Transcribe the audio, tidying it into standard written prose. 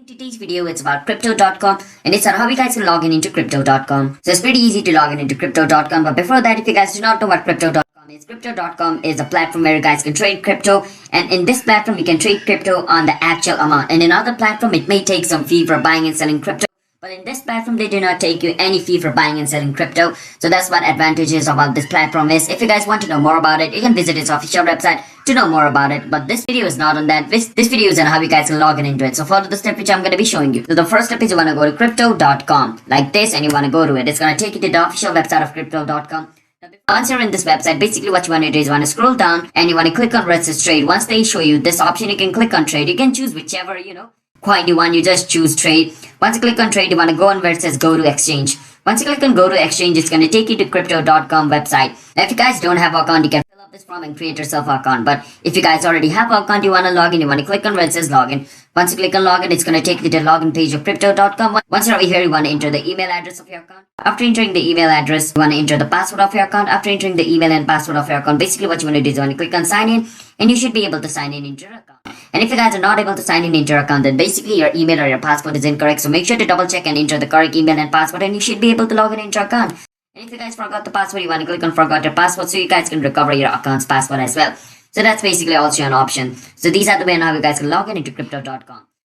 Today's video is about crypto.com and it's on how you guys can log in into crypto.com. So it's pretty easy to log in into crypto.com, but before that, if you guys do not know what crypto.com is a platform where you guys can trade crypto, and in this platform you can trade crypto on the actual amount, and in other platform it may take some fee for buying and selling crypto. But in this platform, they do not take you any fee for buying and selling crypto. So that's what advantages about this platform is. If you guys want to know more about it, you can visit its official website to know more about it. But this video is not on that. This video is on how you guys can log in into it. So follow the step which I'm going to be showing you. So the first step is you want to go to crypto.com like this, and you want to go to it. It's going to take you to the official website of crypto.com. Once you're in this website, basically what you want to do is you want to scroll down and you want to click on register trade. Once they show you this option, you can click on trade. You can choose whichever, coin you want. You just choose trade. Once you click on trade, you want to go on where it says go to exchange. Once you click on go to exchange, it's going to take you to crypto.com website. Now, if you guys don't have an account, you can fill up this form and create yourself an account. But if you guys already have an account, you want to log in, you want to click on where it says login. Once you click on login, it's going to take you to the login page of crypto.com. Once you're over here, you want to enter the email address of your account. After entering the email address, you want to enter the password of your account. After entering the email and password of your account, basically what you want to do is you want to click on sign in, and you should be able to sign in into your account. And if you guys are not able to sign in into your account, then basically your email or your password is incorrect. So make sure to double check and enter the correct email and password, and you should be able to log in into your account. And if you guys forgot the password, you want to click on forgot your password so you guys can recover your account's password as well. So that's basically also an option. So these are the way now you guys can log in into crypto.com.